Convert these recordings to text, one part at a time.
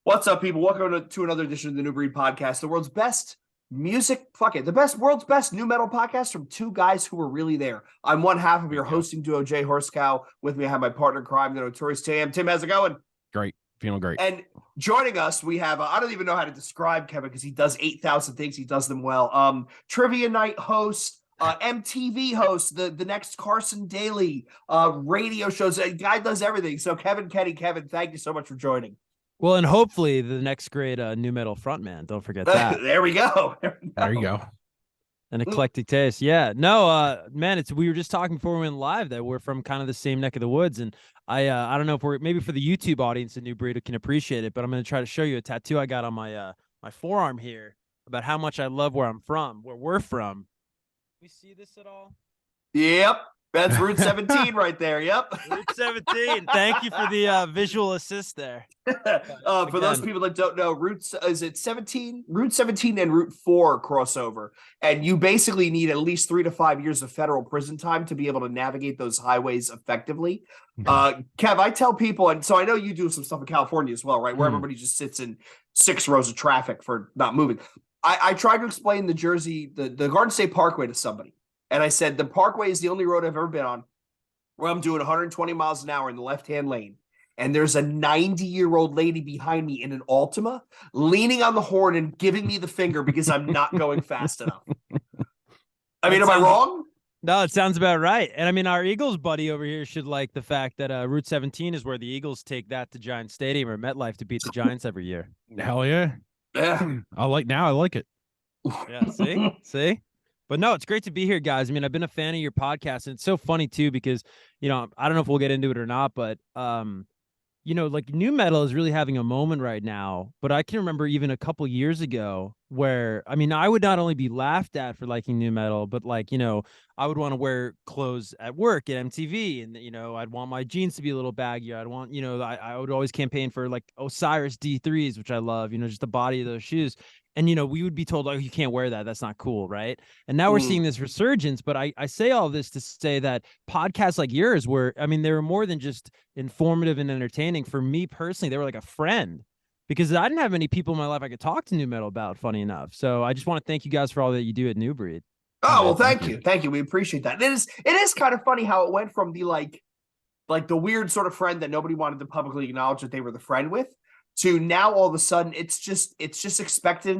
What's up, people? Welcome to another edition of the New Breed Podcast, the world's best world's best new metal podcast from two guys who were really there. I'm one half of your hosting duo, Jay Horskow. With me, I have my partner in crime, the notorious Tim. Tim, how's it going? Great. Feeling great. And joining us, we have, I don't even know how to describe Kevin because he does 8,000 things. He does them well. Trivia night host, MTV host, the next Carson Daly, radio shows. Guy does everything. So Kevan Kenney, Kevin, thank you so much for joining. Well, and hopefully the next great new metal frontman. Don't forget that. There we go. There you go. An eclectic taste. Yeah. No, man, we were just talking before we went live that we're from kind of the same neck of the woods. And I don't know if we're maybe for the YouTube audience, a New Breed can appreciate it, but I'm going to try to show you a tattoo I got on my my forearm here about how much I love where I'm from, where we're from. We see this at all? Yep. That's Route 17 right there. Yep. Route 17. Thank you for the visual assist there. For those people that don't know, is it 17? Route 17 and Route 4 crossover. And you basically need at least 3 to 5 years of federal prison time to be able to navigate those highways effectively. Kev, I tell people, and so I know you do some stuff in California as well, right? Where everybody just sits in 6 rows of traffic for not moving. I tried to explain the Garden State Parkway to somebody. And I said, the Parkway is the only road I've ever been on where I'm doing 120 miles an hour in the left-hand lane. And there's a 90-year-old lady behind me in an Altima leaning on the horn and giving me the finger because I'm not going fast enough. I mean, am I wrong? No, it sounds about right. And I mean, our Eagles buddy over here should like the fact that Route 17 is where the Eagles take that to Giants Stadium or MetLife to beat the Giants every year. Hell yeah. Yeah. I like it. Yeah, see? But no, it's great to be here, guys. I mean, I've been a fan of your podcast, and it's so funny too because, you know, I don't know if we'll get into it or not, but you know, like new metal is really having a moment right now. But I can remember even a couple years ago where, I mean, I would not only be laughed at for liking new metal, but like, you know, I would want to wear clothes at work at MTV, and you know, I'd want my jeans to be a little baggier. I'd want, you know, I would always campaign for like Osiris D3s, which I love, you know, just the body of those shoes. And, you know, we would be told, oh, you can't wear that. That's not cool. Right. And now we're seeing this resurgence. But I say all this to say that podcasts like yours were, I mean, they were more than just informative and entertaining. For me personally, they were like a friend because I didn't have many people in my life I could talk to new metal about, funny enough. So I just want to thank you guys for all that you do at New Breed. Oh, well, thank you. Thank you. We appreciate that. It is kind of funny how it went from the like the weird sort of friend that nobody wanted to publicly acknowledge that they were the friend with, to now all of a sudden it's just accepted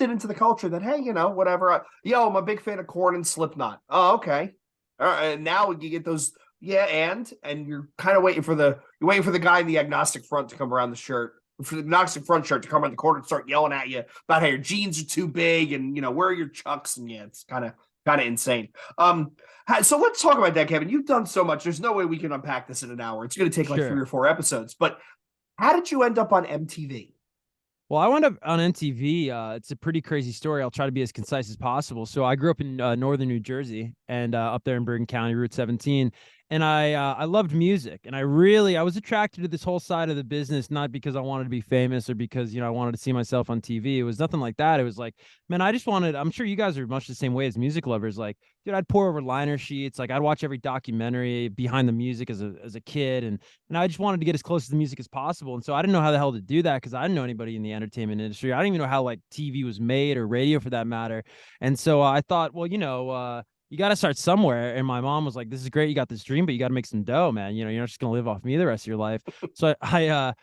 into the culture that, hey, you know, whatever. I'm a big fan of Korn and Slipknot. Oh, okay. All right. And now you get those, and you're kind of waiting for the guy in the agnostic front to come around the shirt, for the agnostic front shirt to come around the corner and start yelling at you about how your jeans are too big and, you know, where are your chucks? And yeah, it's kind of insane. So let's talk about that, Kevin. You've done so much. There's no way we can unpack this in an hour. It's going to take like 3 or 4 episodes, but how did you end up on MTV? Well, I wound up on MTV. It's a pretty crazy story. I'll try to be as concise as possible. So I grew up in northern New Jersey and up there in Bergen County, Route 17. And I loved music. And I was attracted to this whole side of the business, not because I wanted to be famous or because, you know, I wanted to see myself on TV. It was nothing like that. It was like, man, I'm sure you guys are much the same way as music lovers. Like, dude, I'd pour over liner sheets. Like, I'd watch every documentary behind the music as a kid. And I just wanted to get as close to the music as possible. And so I didn't know how the hell to do that because I didn't know anybody in the entertainment industry. I didn't even know how like TV was made or radio for that matter. And so I thought, well, you know, you got to start somewhere. And my mom was like, this is great. You got this dream, but you got to make some dough, man. You know, you're not just going to live off me the rest of your life. So I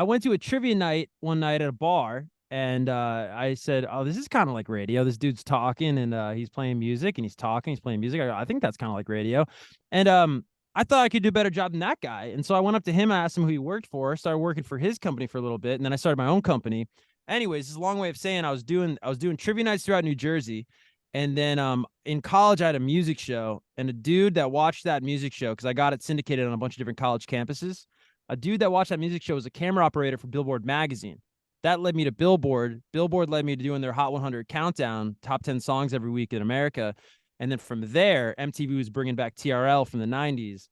went to a trivia night one night at a bar. And I said, oh, this is kind of like radio. This dude's talking and he's playing music and he's talking, he's playing music. I think that's kind of like radio. And I thought I could do a better job than that guy. And so I went up to him, I asked him who he worked for, started working for his company for a little bit. And then I started my own company. Anyways, this is a long way of saying I was doing trivia nights throughout New Jersey. And then in college, I had a music show, and a dude that watched that music show, because I got it syndicated on a bunch of different college campuses, a dude that watched that music show was a camera operator for Billboard magazine. That led me to Billboard. Billboard led me to doing their Hot 100 countdown, top 10 songs every week in America. And then from there, MTV was bringing back TRL from the 90s.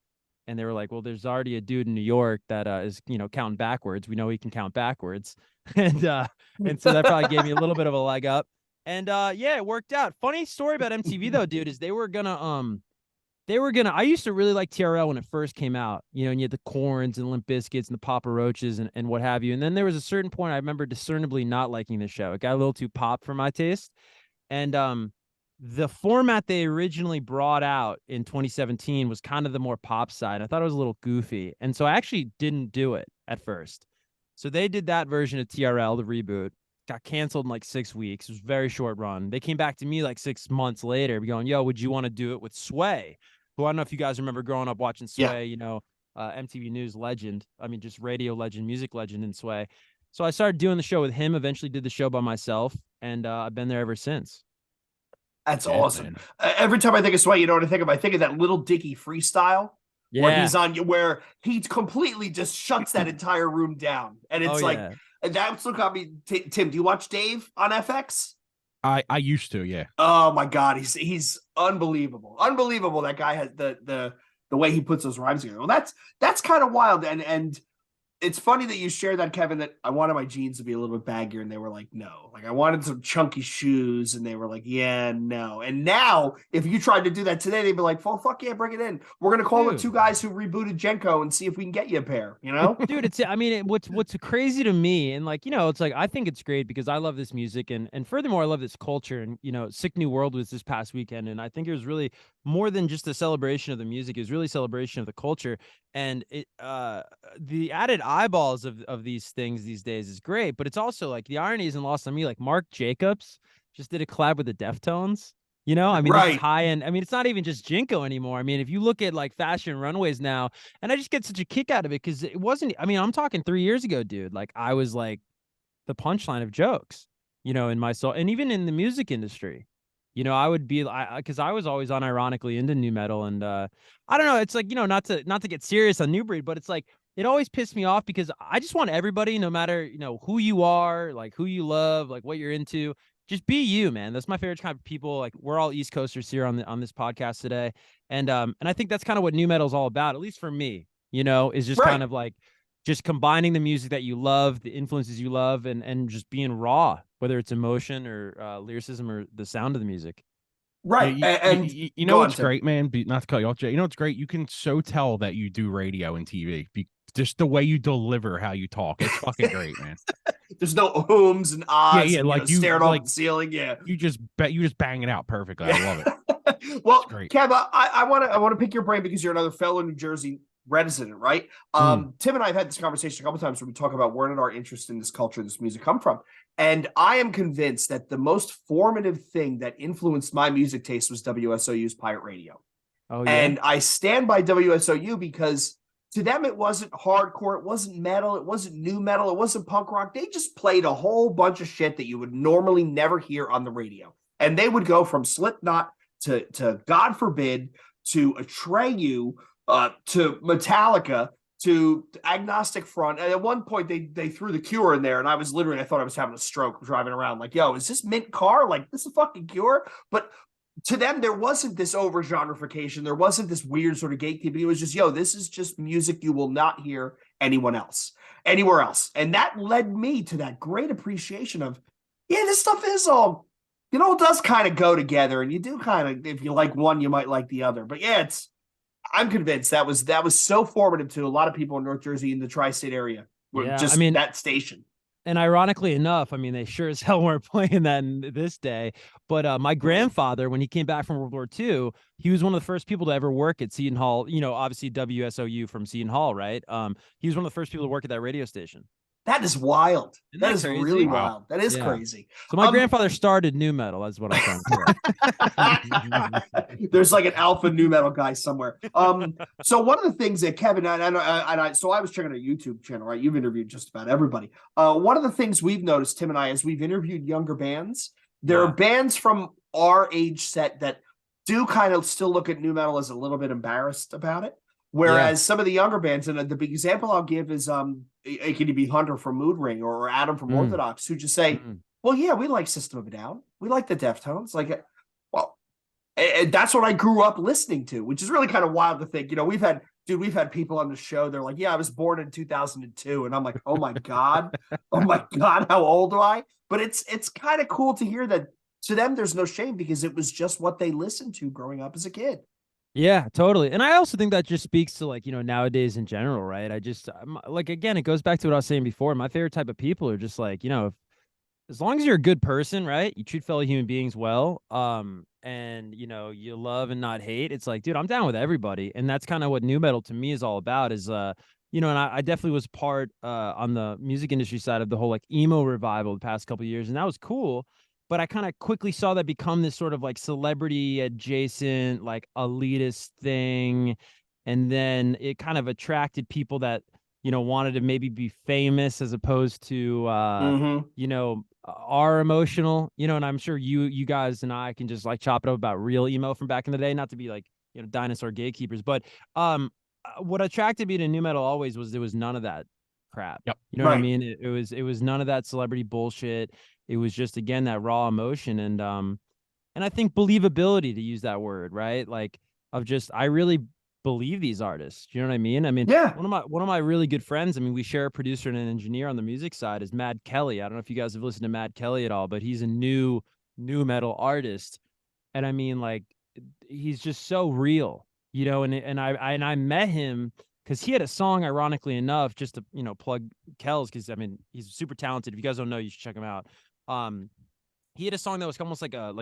And they were like, well, there's already a dude in New York that is, you know, counting backwards. We know he can count backwards. And so that probably gave me a little bit of a leg up. And yeah, it worked out. Funny story about MTV though, dude, is they were gonna they were gonna. I used to really like TRL when it first came out, you know, and you had the Corns and Limp Bizkits and the Papa Roaches and what have you. And then there was a certain point I remember discernibly not liking the show. It got a little too pop for my taste. And the format they originally brought out in 2017 was kind of the more pop side. I thought it was a little goofy, and so I actually didn't do it at first. So they did that version of TRL, the reboot. Got canceled in like 6 weeks. It was a very short run. They came back to me like 6 months later, going, "Yo, would you want to do it with Sway?" Who I don't know if you guys remember growing up watching Sway. Yeah. You know, MTV News legend. I mean, just radio legend, music legend in Sway. So I started doing the show with him. Eventually, did the show by myself, and I've been there ever since. That's Yeah, awesome. man. Every time I think of Sway, you know what I think of? I think of that Little Dicky freestyle where Yeah. he's on, where he completely just shuts that entire room down. And it's Oh, like, yeah. and that's what got me. Tim, do you watch Dave on FX? I used to, yeah. Oh my God, he's unbelievable. Unbelievable. That guy has the way he puts those rhymes together. Well, that's kind of wild. And it's funny that you shared that, Kevin, that I wanted my jeans to be a little bit baggier, and they were like, no. Like, I wanted some chunky shoes, and they were like, yeah, no. And now, if you tried to do that today, they'd be like, well, fuck yeah, bring it in. We're going to call the Dude. two guys who rebooted Jenko and see if we can get you a pair, you know? Dude, what's crazy to me, and like, you know, it's like, I think it's great because I love this music, and furthermore, I love this culture. And, you know, Sick New World was this past weekend, and I think it was really more than just a celebration of the music. It was really a celebration of the culture. And it the added eyeballs of these things these days is great, but it's also like, the irony isn't lost on me. Like, Mark Jacobs just did a collab with the Deftones. You know, I mean, this is Right. high end. I mean, it's not even just Jinko anymore. I mean, if you look at like fashion runways now, and I just get such a kick out of it because it wasn't, I mean, I'm talking 3 years ago, dude. Like, I was like the punchline of jokes, you know, in my soul, and even in the music industry. You know, I would be, because I was always unironically into nu metal, and I don't know. It's like, you know, not to get serious on New Breed, but it's like, it always pissed me off because I just want everybody, no matter, you know, who you are, like who you love, like what you're into, just be you, man. That's my favorite kind of people. Like, we're all East Coasters here on this podcast today, and I think that's kind of what nu metal is all about, at least for me. You know, is just Right. kind of like just combining the music that you love, the influences you love, and just being raw, whether it's emotion or lyricism or the sound of the music. Right. You, And you go know on, what's Tim. great, man? Not to cut you off, Jay. You know what's great? You can so tell that you do radio and TV. Just the way you deliver how you talk. It's fucking great, man. There's no ohms and ahs. Yeah, and, like you know, staring like off the ceiling. Yeah. you just bang it out perfectly. I love it. Well, great. Kev, I want to pick your brain because you're another fellow New Jersey resident, right? Tim and I have had this conversation a couple times where we talk about where did our interest in this culture, this music come from. And I am convinced that the most formative thing that influenced my music taste was WSOU's Pirate Radio. Oh, yeah. And I stand by WSOU because to them, it wasn't hardcore, it wasn't metal, it wasn't nu metal, it wasn't punk rock. They just played a whole bunch of shit that you would normally never hear on the radio. And they would go from Slipknot to God forbid, to Atreyu, to Metallica, to Agnostic Front. And at one point, they threw The Cure in there, and I thought I was having a stroke driving around. Like, yo, is this Mint Car? Like, this is fucking Cure? But to them, there wasn't this over genreification. There wasn't this weird sort of gatekeeping. It was just, yo, this is just music you will not hear anywhere else. And that led me to that great appreciation of, yeah, this stuff is all, you know, it does kind of go together. And you do kind of, if you like one, you might like the other. But yeah, I'm convinced that was so formative to a lot of people in North Jersey, in the tri-state area. Yeah, Just I mean, that station. And ironically enough, I mean, they sure as hell weren't playing that in this day. But my grandfather, when he came back from World War II, he was one of the first people to ever work at Seton Hall. You know, obviously WSOU from Seton Hall, right? He was one of the first people to work at that radio station. That is wild. Isn't That that is crazy? really Wow. wild. That is Yeah. crazy. So my grandfather started nu metal. That's what I'm trying to say. There's like an alpha nu metal guy somewhere. So one of the things that Kevin so I was checking our YouTube channel, right? You've interviewed just about everybody. One of the things we've noticed, Tim and I, as we've interviewed younger bands, there are bands from our age set that do kind of still look at nu metal as a little bit embarrassed about it. Whereas some of the younger bands, and the big example I'll give is it could be Hunter from Mood Ring or Adam from Orthodox, who just say, well, yeah, we like System of a Down. We like the Deftones. Like, well, and that's what I grew up listening to, which is really kind of wild to think. You know, we've had people on the show. They're like, yeah, I was born in 2002. And I'm like, oh my God. Oh my God, how old am I? But it's kind of cool to hear that to them, there's no shame because it was just what they listened to growing up as a kid. Yeah, totally. And I also think that just speaks to like, nowadays in general, right? Like, again, it goes back to what I was saying before. My favorite type of people are just like, as long as you're a good person, right? You treat fellow human beings well, and you love and not hate. It's like, dude, I'm down with everybody, and that's kind of what new metal to me is all about. And I definitely was part on the music industry side of the whole like emo revival the past couple of years, and that was cool. But I kind of quickly saw that become this sort of like celebrity adjacent, like elitist thing, and then it kind of attracted people that wanted to maybe be famous as opposed to Mm-hmm. are emotional, and I'm sure you guys and I can just like chop it up about real emo from back in the day, not to be like, dinosaur gatekeepers, but what attracted me to new metal always was there was none of that crap. Yep. You know what I Right. mean? It was none of that celebrity bullshit. It was just, again, that raw emotion and I think believability, to use that word, right? Like, of just, I really believe these artists. You know what I mean? I mean, Yeah. one of my really good friends, I mean, we share a producer and an engineer on the music side, is Mad Kelly. I don't know if you guys have listened to Mad Kelly at all, but he's a new metal artist. And I mean, like, he's just so real, and I met him because he had a song, ironically enough, just to plug Kells, because I mean he's super talented. If you guys don't know, you should check him out. Um, he had a song that was almost like a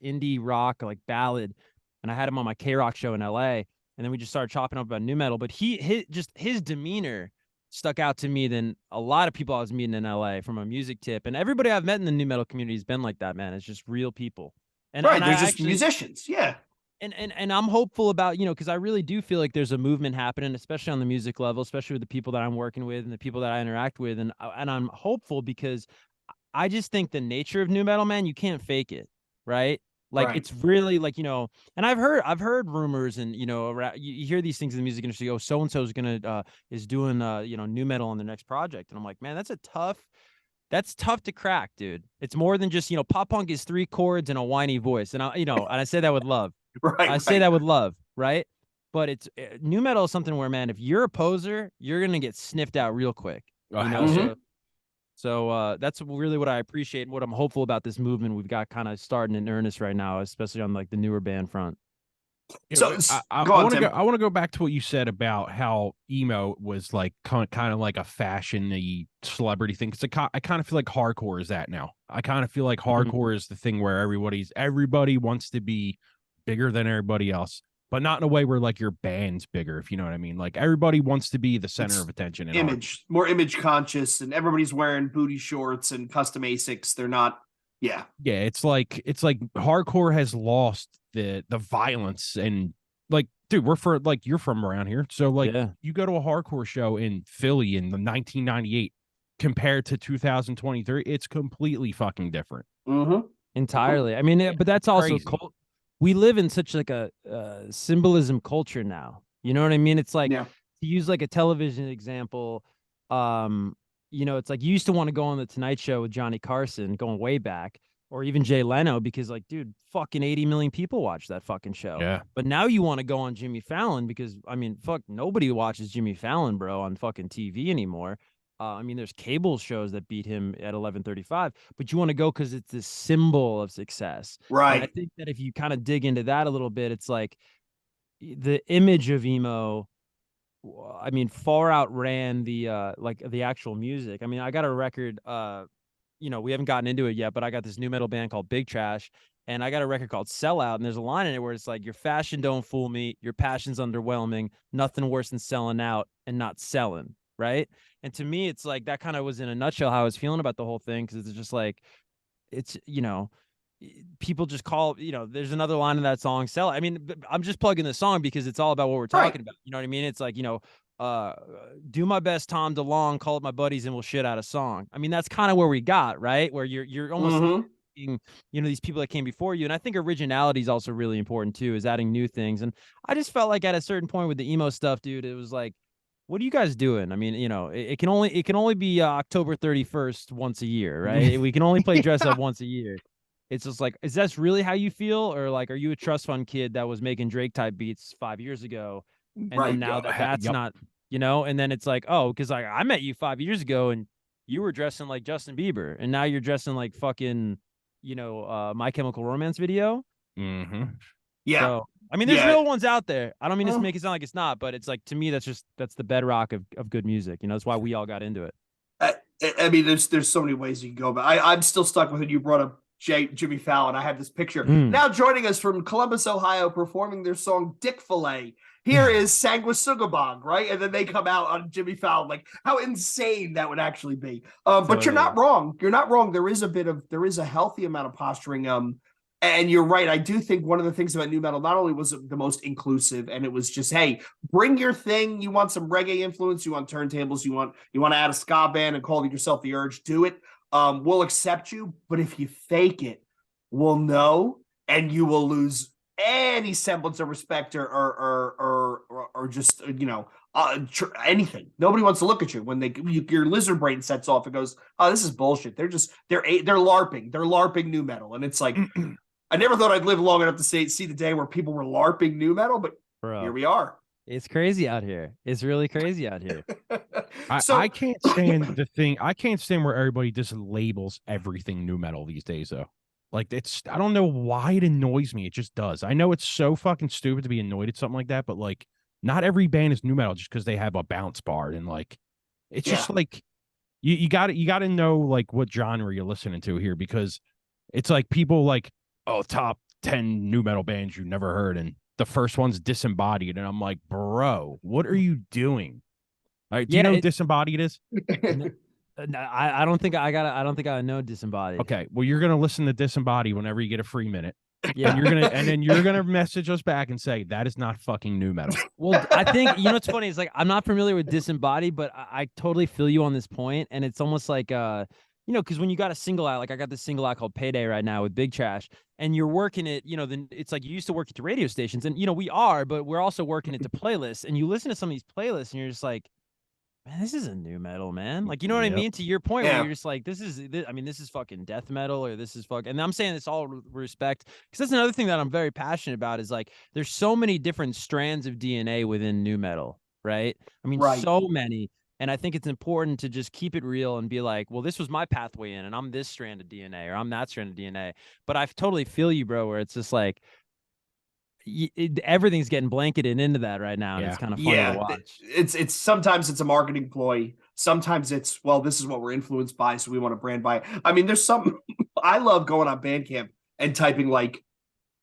indie rock, like ballad, and I had him on my K Rock show in LA, and then we just started chopping up about new metal. But his demeanor stuck out to me than a lot of people I was meeting in LA from a music tip, and everybody I've met in the new metal community has been like that, man. It's just real people, and Right. and I They're just actually musicians. Yeah. and I'm hopeful about, because I really do feel like there's a movement happening, especially on the music level, especially with the people that I'm working with and the people that I interact with, and I'm hopeful because I just think the nature of new metal, man, you can't fake it, right? Like, Right. it's really like, and I've heard rumors, and you hear these things in the music industry. Oh, so and so is doing new metal on their next project, and I'm like, man, that's tough to crack, dude. It's more than just, pop punk is 3 chords and a whiny voice, and I say that with love. I Right. say Right. that with love, right? But it's new metal is something where, man, if you're a poser, you're gonna get sniffed out real quick. Oh, You know, hell yeah. Mm-hmm. so that's really what I appreciate and what I'm hopeful about this movement we've got kind of starting in earnest right now, especially on like the newer band front. So go I on, want to go. Tim. I want to go back to what you said about how emo was like kind of like a fashion-y celebrity thing. Because I kind of feel like hardcore is that now. I kind of feel like Mhm. hardcore is the thing where everybody wants to be bigger than everybody else, but not in a way where like your band's bigger, if you know what I mean. Like everybody wants to be the center It's of attention in hardcore. more image conscious, and everybody's wearing booty shorts and custom Asics. They're not. Yeah. Yeah, it's like hardcore has lost the violence and like, dude, you're from around here, so like Yeah, you go to a hardcore show in Philly in the 1998 compared to 2023, it's completely fucking different. Mm-hmm. entirely. I mean, Yeah, but that's it's also crazy. we live in such like a symbolism culture now. You know what I mean? It's like, Yeah. to use like a television example. Um, it's like you used to want to go on the Tonight Show with Johnny Carson, going way back, or even Jay Leno, because like, dude, fucking 80 million people watch that fucking show. Yeah. But now you want to go on Jimmy Fallon because, I mean, fuck, nobody watches Jimmy Fallon, bro, on fucking TV anymore. I mean, there's cable shows that beat him at 11:35, but you want to go because it's this symbol of success. And I Right. think that if you kind of dig into that a little bit, it's like the image of emo, I mean, far outran the actual music. I mean, I got a record, we haven't gotten into it yet, but I got this new metal band called Big Trash, and I got a record called Sellout, and there's a line in it where it's like, your fashion don't fool me, your passion's underwhelming, nothing worse than selling out and not selling, right? And to me, it's like that kind of was in a nutshell how I was feeling about the whole thing, because it's just like, it's people just call, there's another line in that song, Sell. I mean, I'm just plugging the song because it's all about what we're Right. talking about. You know what I mean? It's like, uh do my best, Tom DeLonge, call up my buddies and we'll shit out a song. I mean, that's kind of where we got, right? Where you're almost Mm-hmm. being, these people that came before you. And I think originality is also really important too, is adding new things. And I just felt like at a certain point with the emo stuff, dude, it was like, what are you guys doing? I mean, it can only be October 31st once a year, right? We can only play dress up once a year. It's just like, is that really how you feel? Or like, are you a trust fund kid that was making Drake type beats 5 years ago? And then Right. now that's Yep. not, and then it's like, oh, because I met you 5 years ago and you were dressing like Justin Bieber, and now you're dressing like fucking, My Chemical Romance video. Mm-hmm. Yeah. So I mean, there's Yeah. real ones out there. I don't mean to Well- make it sound like it's not, but it's like, to me, that's the bedrock of good music. You know, that's why we all got into it. I mean, there's so many ways you can go, but I'm still stuck with it. You brought up Jimmy Fallon. I have this picture now joining us from Columbus, Ohio, performing their song "Dick Fillet." Here is Sanguisugabog, right? And then they come out on Jimmy Fallon. Like, how insane that would actually be. But you're not wrong. You're not wrong. There is a healthy amount of posturing. And you're right. I do think one of the things about nu metal, not only was it the most inclusive, and it was just, hey, bring your thing. You want some reggae influence, you want turntables, you want to add a ska band and call yourself the Urge, do it. We'll accept you. But if you fake it, we'll know, and you will lose any semblance of respect or just, anything. Nobody wants to look at you when your lizard brain sets off and goes, oh, this is bullshit. They're LARPing. They're LARPing nu metal. And it's like, I never thought I'd live long enough to see the day where people were LARPing nu metal, but here we are. It's crazy out here. It's really crazy out here. I can't stand the thing. I can't stand where everybody just labels everything nu metal these days, though. Like, I don't know why it annoys me. It just does. I know it's so fucking stupid to be annoyed at something like that, but like, not every band is nu metal just because they have a bounce bar, and like, it's just like, you got to know like what genre you're listening to here, because it's like people like, oh, top 10 nu metal bands you never heard, and the first one's Disembodied, and I'm like, bro, what are you doing? All right, do you know what Disembodied is? I don't think I don't think I know Disembodied. Okay, well, you're gonna listen to Disembodied whenever you get a free minute. Yeah, and then you're gonna message us back and say that is not fucking nu metal. Well, I think, you know what's funny is, like, I'm not familiar with Disembodied, but I totally feel you on this point, and it's almost like because when you got a single out, like I got this single out called Payday right now with Big Trash, and you're working it, then it's like you used to work it to radio stations, and we are, but we're also working it to playlists, and you listen to some of these playlists, and you're just like, man, this isn't nu metal, man. Like, you know what I mean? To your point, where you're just like, this is fucking death metal, or this is fucking, and I'm saying this all respect, because that's another thing that I'm very passionate about, is like, there's so many different strands of DNA within nu metal, right? I mean, so many. And I think it's important to just keep it real and be like, well, this was my pathway in, and I'm this strand of DNA, or I'm that strand of DNA. But I totally feel you, bro, where it's just like, everything's getting blanketed into that right now, and it's kind of funny to watch. It's sometimes it's a marketing ploy. Sometimes it's, well, this is what we're influenced by, so we want to brand by it. I mean, there's some I love going on Bandcamp and typing like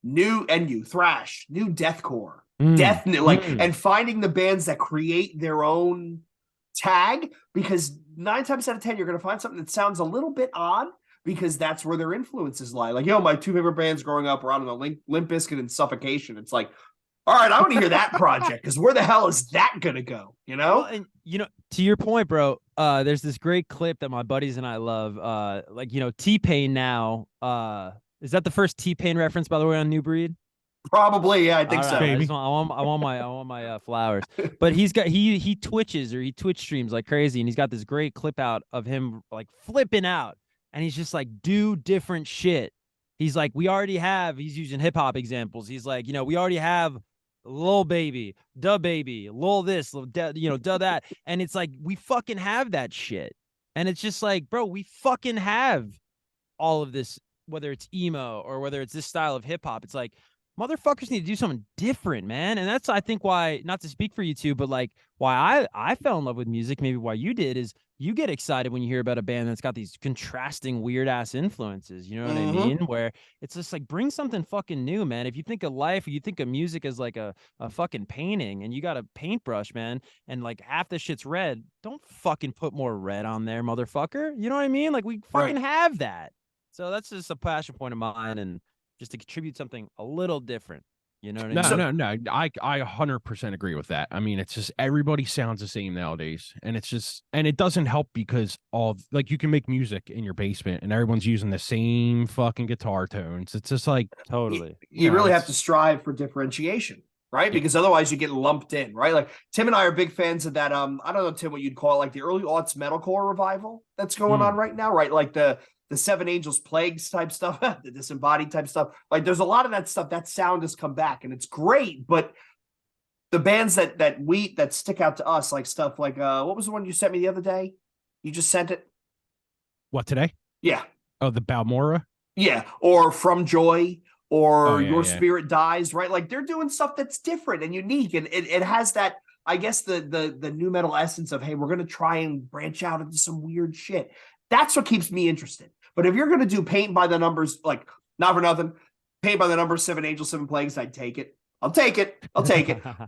new thrash, new deathcore, and finding the bands that create their own tag, because 9 times out of 10 you're going to find something that sounds a little bit odd, because that's where their influences lie. Like, my 2 favorite bands growing up were, I don't know, Limp Bizkit and Suffocation. It's like, all right, I want to hear that project, because where the hell is that gonna go? Well, and to your point, bro, there's this great clip that my buddies and I love. T-Pain now. Is that the first T-Pain reference, by the way, on New Breed? Probably, yeah, I think so. I want my flowers. But he twitches, or he Twitch streams like crazy, and he's got this great clip out of him like flipping out. And he's just like, do different shit. He's like, he's using hip hop examples. He's like, we already have Lil Baby, Da Baby, Lil this, Da that. And it's like, we fucking have that shit. And it's just like, bro, we fucking have all of this, whether it's emo or whether it's this style of hip hop. It's like, motherfuckers need to do something different, man. And that's, I think, why, not to speak for you two, but like why I fell in love with music, maybe why you did, is you get excited when you hear about a band that's got these contrasting weird ass influences. You know what I mean? Where it's just like, bring something fucking new, man. If you think of life, or you think of music as like a fucking painting, and you got a paintbrush, man, and like half the shit's red, don't fucking put more red on there, motherfucker. You know what I mean? Like, we fucking have that. So that's just a passion point of mine, and just to contribute something a little different. You know what I mean? No. I 100% agree with that. I mean, it's just, everybody sounds the same nowadays, and it's just, and it doesn't help, because like, you can make music in your basement and everyone's using the same fucking guitar tones. It's just like, totally. You really have to strive for differentiation, right? Because otherwise you get lumped in, right? Like, Tim and I are big fans of that. I don't know, Tim, what you'd call it, like the early aughts metalcore revival that's going on right now, right? Like the Seven Angels Plagues type stuff, the Disembodied type stuff. Like, there's a lot of that stuff. That sound has come back, and it's great. But the bands that stick out to us, like stuff like what was the one you sent me the other day? You just sent it. What, today? Yeah. Oh, the Balmora. Yeah, or From Joy, or Your Spirit Dies, right? Like they're doing stuff that's different and unique, and it has that, I guess, the nu metal essence of, hey, we're gonna try and branch out into some weird shit. That's what keeps me interested. But if you're gonna do paint by the numbers, like, not for nothing, paint by the numbers, 7 Angels, 7 Plagues, I'd take it. I'll take it.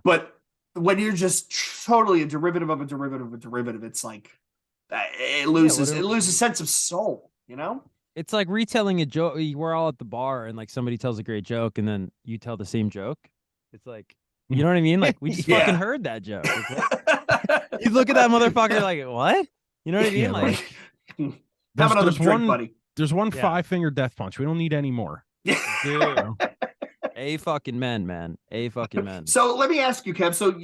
But when you're just totally a derivative of a derivative of a derivative, it's like it loses sense of soul, you know? It's like retelling a joke. We're all at the bar and like somebody tells a great joke and then you tell the same joke. It's like, you know what I mean? Like we just fucking heard that joke. Like, you look at that motherfucker like, what? You know what I mean? Like, have another drink, buddy. There's one 5-finger death punch. We don't need any more. Dude. A fucking men, man. A fucking men. So let me ask you, Kev. So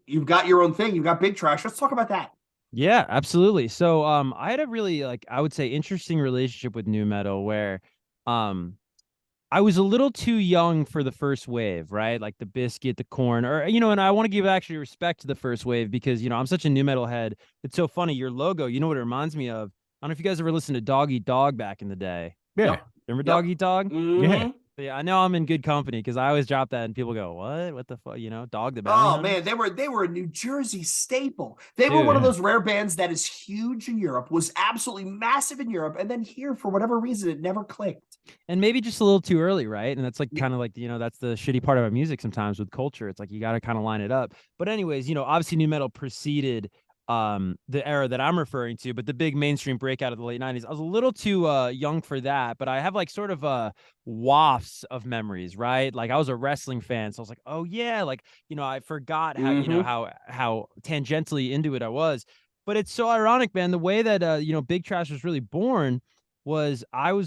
you've got your own thing. You've got Big Trash. Let's talk about that. Yeah, absolutely. So I had a really, like, I would say, interesting relationship with nu metal where I was a little too young for the first wave, right? Like the Biscuit, the Corn, or, you know, and I want to give actually respect to the first wave because, you know, I'm such a nu metal head. It's so funny. Your logo, you know what it reminds me of? I don't know if you guys ever listened to Dog Eat Dog back in the day. Yeah. Remember Dog Eat Dog? Mm-hmm. Yeah, I know I'm in good company because I always drop that and people go, "What the fuck?" You know, Dog the Bounty Hunter. Man, they were a New Jersey staple. They were one of those rare bands that is huge in Europe, was absolutely massive in Europe, and then here for whatever reason it never clicked. And maybe just a little too early, right? And that's like kind of like, you know, that's the shitty part about music sometimes with culture. It's like you got to kind of line it up. But anyways, you know, obviously nu metal preceded the era that I'm referring to, but the big mainstream breakout of the late 90s. I was a little too young for that, but I have like sort of wafts of memories, right? Like I was a wrestling fan, so I was like, oh yeah, like, you know, I forgot how, you know, how tangentially into it I was. But it's so ironic, man, the way that you know, Big Trash was really born was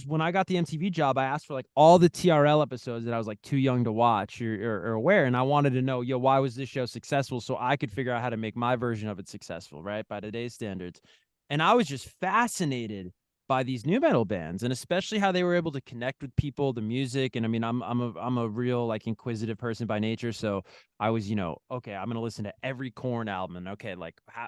when I got the MTV job, I asked for like all the TRL episodes that I was like too young to watch or aware. And I wanted to know, yo, why was this show successful? So I could figure out how to make my version of it successful, right? By today's standards. And I was just fascinated by these nu metal bands and especially how they were able to connect with people, the music. And I mean, I'm a real like inquisitive person by nature. So I was, you know, okay, I'm going to listen to every Korn album. And okay, like how,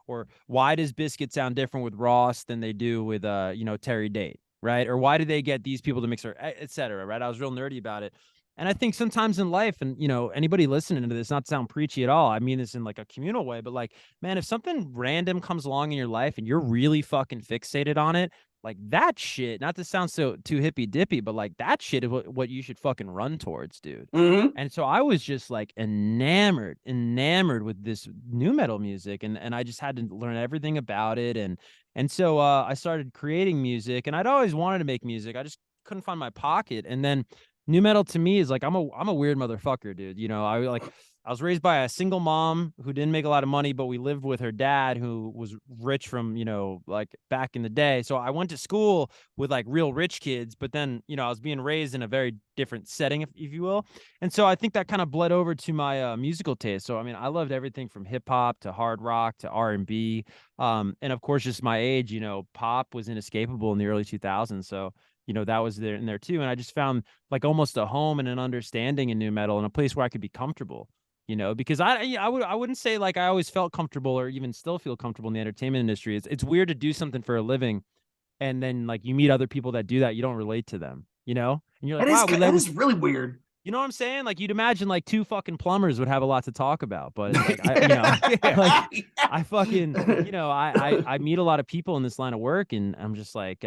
or why does Biscuit sound different with Ross than they do with, you know, Terry Date, right? Or why do they get these people to mix her, et cetera, right? I was real nerdy about it. And I think sometimes in life, and, you know, anybody listening to this, not to sound preachy at all, I mean this in like a communal way, but like, man, if something random comes along in your life and you're really fucking fixated on it, like that shit, not to sound so too hippy dippy, but like that shit is what you should fucking run towards, dude. And so I was just like enamored with this nu metal music, and I just had to learn everything about it, and so I started creating music, and I'd always wanted to make music. I just couldn't find my pocket, and then nu metal to me is like I'm a weird motherfucker, dude. You know, I was raised by a single mom who didn't make a lot of money, but we lived with her dad who was rich from, you know, like back in the day. So I went to school with like real rich kids, but then, you know, I was being raised in a very different setting, if you will. And so I think that kind of bled over to my musical taste. So, I mean, I loved everything from hip hop to hard rock to R&B. And of course, just my age, you know, pop was inescapable in the early 2000s. So, you know, that was there in there too. And I just found like almost a home and an understanding in nu metal and a place where I could be comfortable. You know, because I wouldn't say like I always felt comfortable or even still feel comfortable in the entertainment industry. It's weird to do something for a living, and then like you meet other people that do that, you don't relate to them, you know, and you're like, wow, that is really weird. You know what I'm saying? Like you'd imagine like two fucking plumbers would have a lot to talk about, but like, you know, like I fucking, you know, I meet a lot of people in this line of work, and I'm just like,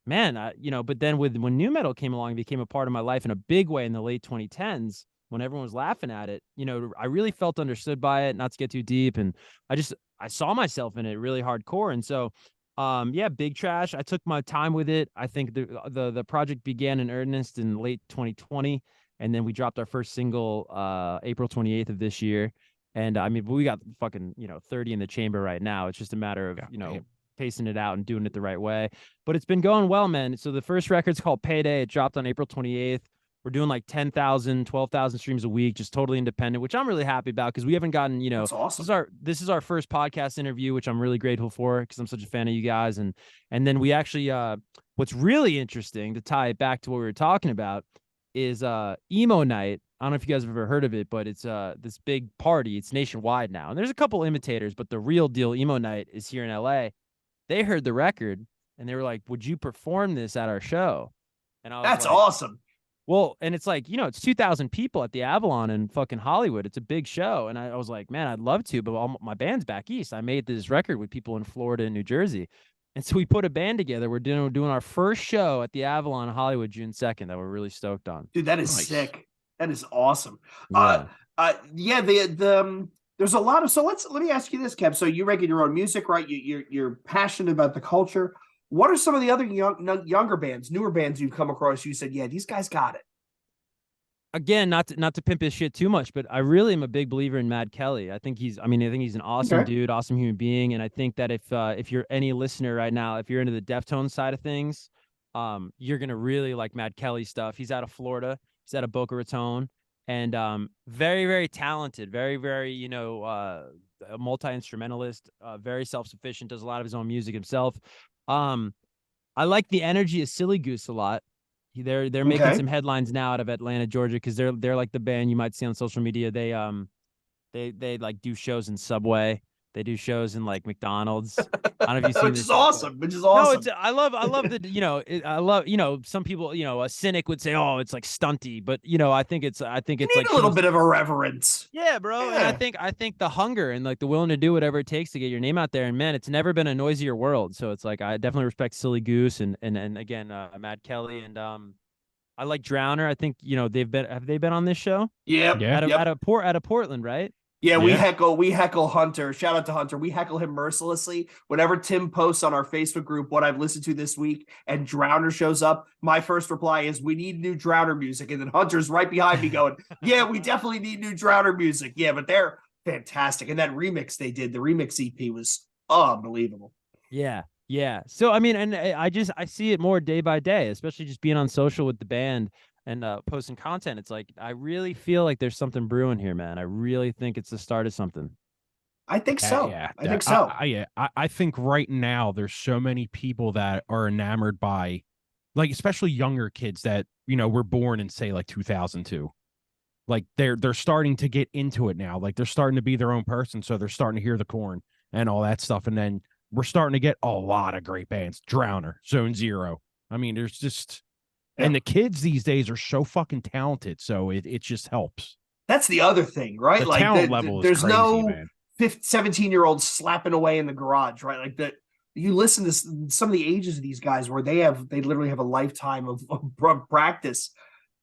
man, you know. But then when nu metal came along, it became a part of my life in a big way in the late 2010s. When everyone was laughing at it, you know, I really felt understood by it, not to get too deep. And I saw myself in it really hardcore. And so, yeah, Big Trash, I took my time with it. I think the project began in earnest in late 2020. And then we dropped our first single, April 28th of this year. And I mean, we got fucking, you know, 30 in the chamber right now. It's just a matter of, you know, pacing it out and doing it the right way. But it's been going well, man. So the first record's called Payday. It dropped on April 28th. We're doing like 10,000, 12,000 streams a week, just totally independent, which I'm really happy about because we haven't gotten, you know, that's awesome. This is our first podcast interview, which I'm really grateful for because I'm such a fan of you guys. And then we actually, what's really interesting to tie it back to what we were talking about is Emo Night. I don't know if you guys have ever heard of it, but it's this big party. It's nationwide now. And there's a couple imitators, but the real deal Emo Night is here in LA. They heard the record and they were like, would you perform this at our show? And I was That's like, awesome. Well, and it's like, it's 2,000 people at the Avalon in fucking Hollywood. It's a big show. And I was like, man, I'd love to, but my band's back east. I made this record with people in Florida and New Jersey. And so we put a band together. We're doing our first show at the Avalon in Hollywood, June 2nd, that we're really stoked on. Dude, that is sick. That is awesome. Yeah. There's a lot of, so let me ask you this, Kev. So you record your own music, right? You're passionate about the culture. What are some of the other younger bands, newer bands you've come across? You said, yeah, these guys got it. Again, not to pimp his shit too much, but I really am a big believer in Mad Kelly. I think he's an awesome dude, awesome human being. And I think that if you're any listener right now, if you're into the Deftones side of things, you're going to really like Mad Kelly stuff. He's out of Florida. He's out of Boca Raton, and very, very talented, very, very, a multi-instrumentalist, very self-sufficient, does a lot of his own music himself. I like the energy of Silly Goose a lot. They're making some headlines now out of Atlanta, Georgia, because they're like the band you might see on social media. They like do shows in Subway. They do shows in like McDonald's. I don't know if you've seen this. Which is awesome. No, I love the some people, a cynic would say, oh, it's like stunty, but I think it's like a little bit of a reverence. Yeah, bro. Yeah. And I think the hunger and like the willing to do whatever it takes to get your name out there. And man, it's never been a noisier world. So it's like I definitely respect Silly Goose and again Mad Kelly, and I like Drowner. I think have they been on this show? Yeah. Out of Portland, right? Yeah, we heckle Hunter. Shout out to Hunter. We heckle him mercilessly. Whenever Tim posts on our Facebook group what I've listened to this week and Drowner shows up, my first reply is, we need new Drowner music. And then Hunter's right behind me going, yeah, we definitely need new Drowner music. Yeah, but they're fantastic. And that remix they did, the remix EP was unbelievable. Yeah. Yeah. So, I mean, and I see it more day by day, especially just being on social with the band and posting content. It's like, I really feel like there's something brewing here, man. I really think it's the start of something. I think so. I think so. I think right now there's so many people that are enamored by, like, especially younger kids that, were born in, say, like 2002. Like they're starting to get into it now. Like they're starting to be their own person. So they're starting to hear the Korn and all that stuff. And then we're starting to get a lot of great bands. Drowner, Zone Zero. I mean, there's just... And the kids these days are so fucking talented, so it just helps. That's the other thing, right? The talent level there's is crazy, no man. 17-year-olds slapping away in the garage, right? Like that. You listen to some of the ages of these guys where they literally have a lifetime of practice,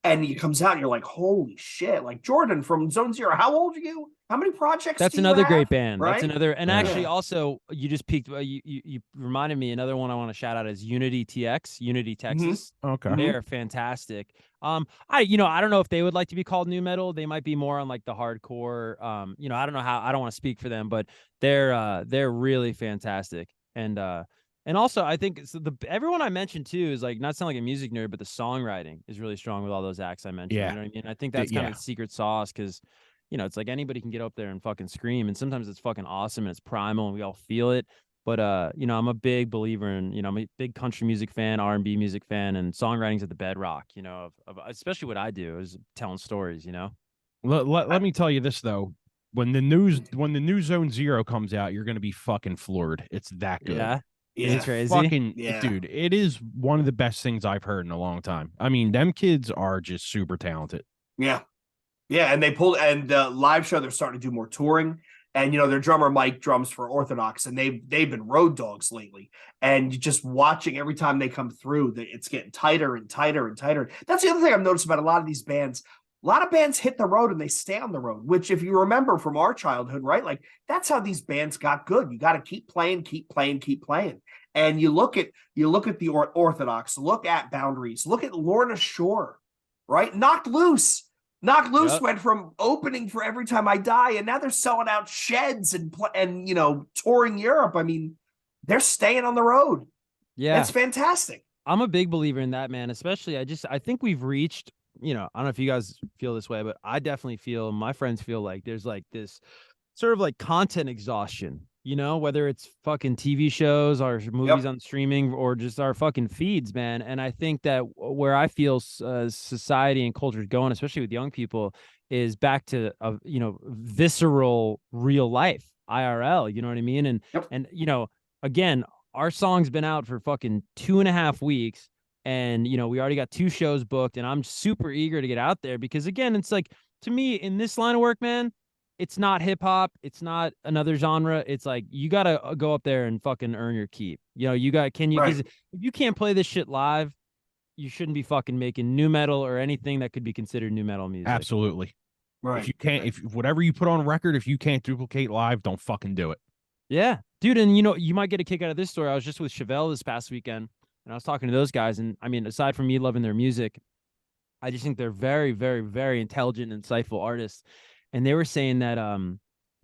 and it comes out and you're like, holy shit! Like Jordan from Zone Zero. How old are you? How many projects? That's another great band. Right? That's another, and actually, also you just peaked. You reminded me. Another one I want to shout out is Unity TX, Unity Texas. Mm-hmm. Okay, they are fantastic. I don't know if they would like to be called nu metal. They might be more on like the hardcore. I don't know how. I don't want to speak for them, but they're really fantastic. And also I think everyone I mentioned too is like, not sound like a music nerd, but the songwriting is really strong with all those acts I mentioned. Yeah. You know what I mean? I think that's kind of the secret sauce, because it's like anybody can get up there and fucking scream, and sometimes it's fucking awesome and it's primal and we all feel it. But I'm a big believer in, I'm a big country music fan, R&B music fan, and songwriting's at the bedrock, of especially what I do is telling stories. Let me tell you this though. When the new Zone Zero comes out, you're gonna be fucking floored. It's that good. Yeah. It's crazy. Dude, it is one of the best things I've heard in a long time. I mean, them kids are just super talented. Yeah. Yeah, and they pulled, and live show, they're starting to do more touring. And, their drummer, Mike, drums for Orthodox, and they've been road dogs lately. And just watching every time they come through, it's getting tighter and tighter and tighter. That's the other thing I've noticed about a lot of these bands. A lot of bands hit the road and they stay on the road, which if you remember from our childhood, right? Like that's how these bands got good. You got to keep playing, keep playing, keep playing. And you look at the Orthodox, look at Boundaries, look at Lorna Shore, right? Knocked Loose. Knocked Loose went from opening for Every Time I Die, and now they're selling out sheds and touring Europe. I mean, they're staying on the road. Yeah, that's fantastic. I'm a big believer in that, man. Especially, I think we've reached. I don't know if you guys feel this way, but I definitely feel. My friends feel like there's like this sort of like content exhaustion. Whether it's fucking TV shows or movies on streaming or just our fucking feeds, man. And I think that where I feel society and culture is going, especially with young people, is back to, visceral real life, IRL, you know what I mean? And again, our song's been out for fucking 2.5 weeks And, we already got 2 shows booked, and I'm super eager to get out there because, again, it's like, to me, in this line of work, man, it's not hip hop. It's not another genre. It's like, you got to go up there and fucking earn your keep. Because if you can't play this shit live, you shouldn't be fucking making nu metal or anything that could be considered nu metal music. Absolutely. Right. If you can't, if whatever you put on record, if you can't duplicate live, don't fucking do it. Yeah, dude. And you might get a kick out of this story. I was just with Chevelle this past weekend, and I was talking to those guys. And I mean, aside from me loving their music, I just think they're very, very, very intelligent and insightful artists. And they were saying that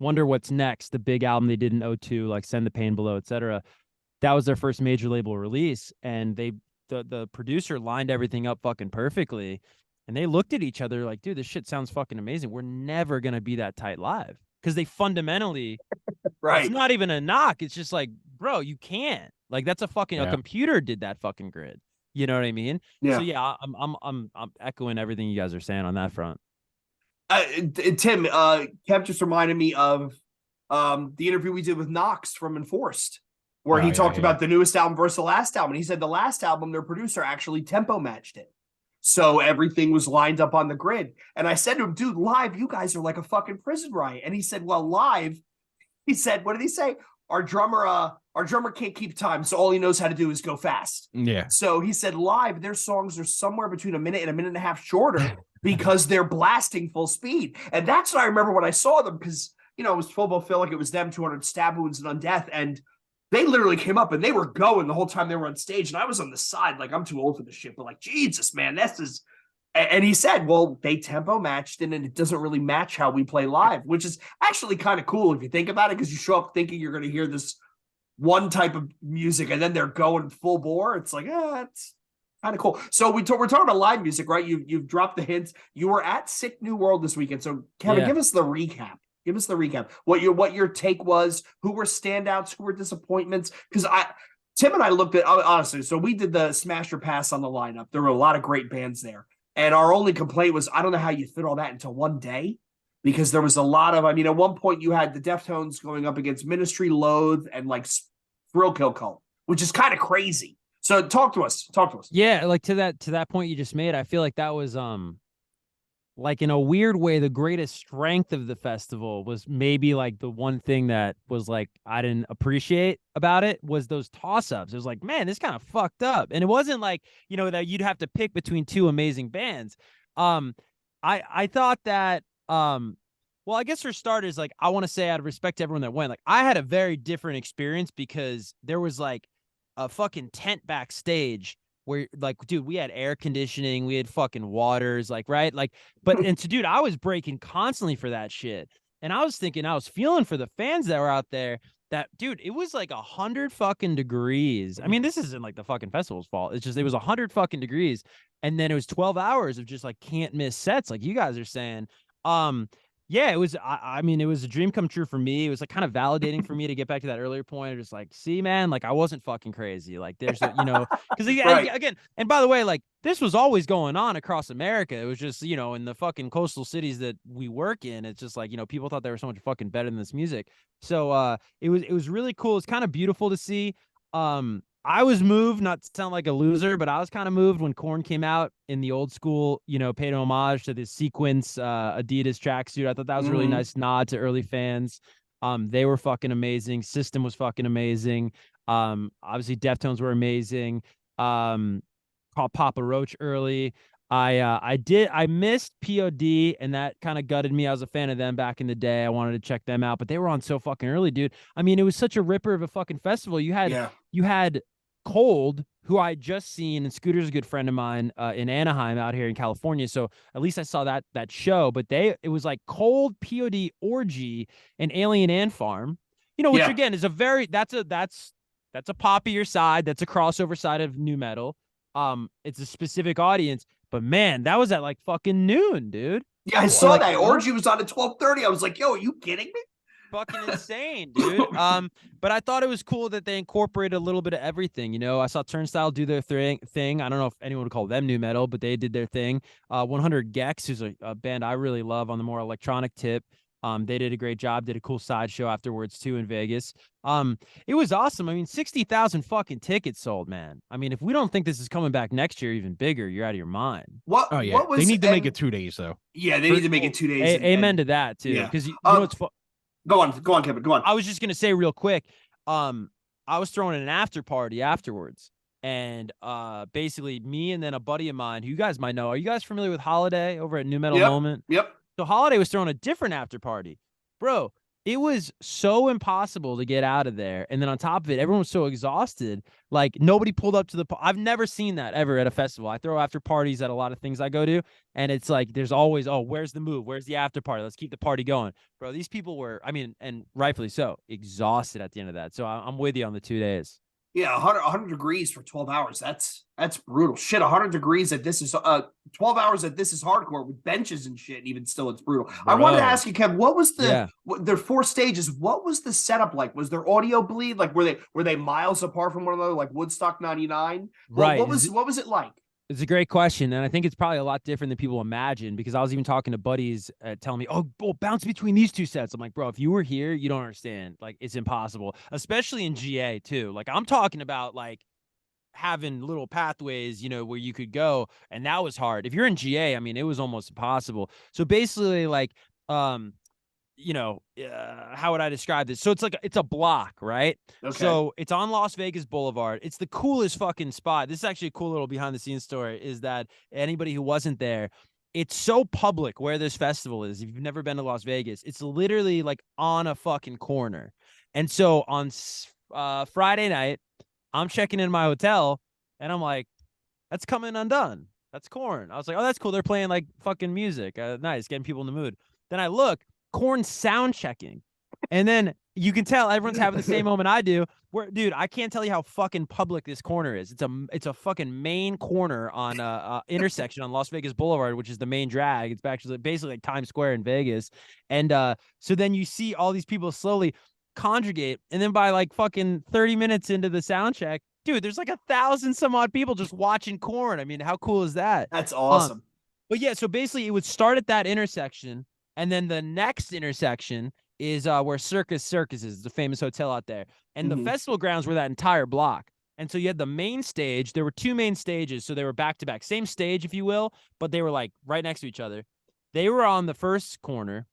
Wonder What's Next, the big album they did in '02, like Send the Pain Below, etc. That was their first major label release, and the producer lined everything up fucking perfectly. And they looked at each other like, dude, this shit sounds fucking amazing. We're never gonna be that tight live, because they fundamentally, Right. it's not even a knock. It's just like, bro, you can't. Like, that's a computer did that fucking grid. You know what I mean? Yeah. So yeah, I'm echoing everything you guys are saying on that front. Tim, Kev just reminded me of the interview we did with Knox from Enforced, where he talked about the newest album versus the last album. And he said the last album, their producer actually tempo matched it. So everything was lined up on the grid. And I said to him, dude, live, you guys are like a fucking prison riot. And he said, well, live, he said, what did he say? Our drummer can't keep time, so all he knows how to do is go fast. Yeah. So he said live, their songs are somewhere between a minute and a minute and a half shorter because they're blasting full speed. And that's what I remember when I saw them, because, it was Full Feel Like It Was Them, 200 Stab Wounds and Undeath, and they literally came up and they were going the whole time they were on stage, and I was on the side like, I'm too old for this shit, but like, Jesus, man, this is... And he said, well, they tempo matched and it doesn't really match how we play live, which is actually kind of cool if you think about it, because you show up thinking you're going to hear this one type of music and then they're going full bore. It's like, it's kind of cool. So we're talking about live music, right? You've dropped the hints. You were at Sick New World this weekend. So Kevin, give us the recap. Give us the recap. What your take was, who were standouts, who were disappointments? Because Tim and I looked at, honestly, so we did the Smash or Pass on the lineup. There were a lot of great bands there. And our only complaint was, I don't know how you fit all that into one day, because there was a lot of, at one point you had the Deftones going up against Ministry, Loathe, and like Thrill Kill Cult, which is kind of crazy. So talk to us. Yeah, like to that point you just made, I feel like that was like, in a weird way, the greatest strength of the festival was maybe like the one thing that was like, I didn't appreciate about it was those toss-ups. It was like, man, this kind of fucked up. And it wasn't like, that you'd have to pick between 2 amazing bands. I thought that, well, I guess for starters, like, I want to say out of respect to everyone that went, like, I had a very different experience because there was like a fucking tent backstage where, like, dude, we had air conditioning, we had fucking waters, like, right? Like, dude, I was breaking constantly for that shit. And I was thinking, I was feeling for the fans that were out there that, dude, it was like 100 fucking degrees. I mean, this isn't like the fucking festival's fault. It's just, it was 100 fucking degrees. And then it was 12 hours of just like can't miss sets, like you guys are saying. Yeah, it was, I mean, it was a dream come true for me. It was like kind of validating for me to get back to that earlier point. Just like, see, man, like I wasn't fucking crazy. Like there's, because again, and by the way, like this was always going on across America. It was just, in the fucking coastal cities that we work in, it's just like, people thought they were so much fucking better than this music. So it was really cool. It's kind of beautiful to see. I was moved, not to sound like a loser, but I was kind of moved when Korn came out in the old school, paid homage to the sequence Adidas tracksuit. I thought that was a really nice nod to early fans. They were fucking amazing. System was fucking amazing. Obviously Deftones were amazing. Called Papa Roach early. I missed POD, and that kind of gutted me. I was a fan of them back in the day. I wanted to check them out, but they were on so fucking early, dude. I mean, it was such a ripper of a fucking festival. You had Cold, who I had just seen, and Scooter's a good friend of mine in Anaheim out here in California. So at least I saw that show. But it was like Cold, POD, Orgy, and Alien Ant Farm. Which again is that's a poppier side, that's a crossover side of nu metal. It's a specific audience, but man, that was at like fucking noon, dude. Yeah, I saw that. Orgy was on at 12:30. I was like, yo, are you kidding me? Fucking insane, dude. But I thought it was cool that they incorporated a little bit of everything. I saw Turnstile do their thing. I don't know if anyone would call them nu metal, but they did their thing. 100 Gex, who's a band I really love on the more electronic tip. They did a great job, did a cool sideshow afterwards too in Vegas. It was awesome. I mean, 60,000 fucking tickets sold, man. I mean, if we don't think this is coming back next year even bigger, you're out of your mind. Oh yeah, what was, they need to make it 2 days though. Yeah, they need to make it 2 days. Amen to that too. Yeah. Because you know what's Go on, Kevin. Go on. I was just gonna say real quick. I was throwing an after party afterwards. And basically me and then a buddy of mine who you guys might know. Are you guys familiar with Holiday over at Nu Metal Moment? Yep. So Holiday was throwing a different after party. Bro, it was so impossible to get out of there. And then on top of it, everyone was so exhausted. Like nobody pulled up to the I've never seen that ever at a festival. I throw after parties at a lot of things I go to. And it's like there's always, oh, where's the move? Where's the after party? Let's keep the party going. Bro, these people were, I mean, and rightfully so, exhausted at the end of that. So I'm with you on the 2 days. Yeah, 100 degrees for 12 hours. That's brutal. Shit, 100 degrees at This Is 12 hours at This Is Hardcore with benches and shit, and even still it's brutal. Bro. I wanted to ask you, Kev, what was there are 4 stages. What was the setup like? Was there audio bleed? Like were they miles apart from one another, like Woodstock 99? Right. What was it like? It's a great question, and I think it's probably a lot different than people imagine, because I was even talking to buddies telling me, oh, bounce between these 2 sets. I'm like, bro, if you were here, you don't understand. Like, it's impossible, especially in GA, too. Like, I'm talking about, like, having little pathways, you know, where you could go, and that was hard. If you're in GA, I mean, it was almost impossible. So basically, like, you know, how would I describe this? So it's like, it's a block, right? Okay. So it's on Las Vegas Boulevard. It's the coolest fucking spot. This is actually a cool little behind the scenes story, is that anybody who wasn't there, it's so public where this festival is. If you've never been to Las Vegas, it's literally like on a fucking corner. And so on Friday night, I'm checking in my hotel and I'm like, that's Coming Undone. That's Korn. I was like, oh, that's cool. They're playing like fucking music. Nice, getting people in the mood. Then I look, Korn sound checking, and then you can tell everyone's having the same moment I do. Where, dude, I can't tell you how fucking public this corner is. It's a fucking main corner on intersection on Las Vegas Boulevard, which is the main drag. It's actually basically like Times Square in Vegas, and so then you see all these people slowly conjugate, and then by like fucking 30 minutes into the sound check, dude, there's like 1,000 some odd people just watching Korn. I mean, how cool is that? That's awesome. But yeah, so basically it would start at that intersection. And then the next intersection is where Circus is, the famous hotel out there. And the festival grounds were that entire block. And so you had the main stage. There were 2 main stages, so they were back-to-back. Same stage, if you will, but they were, like, right next to each other. They were on the first corner.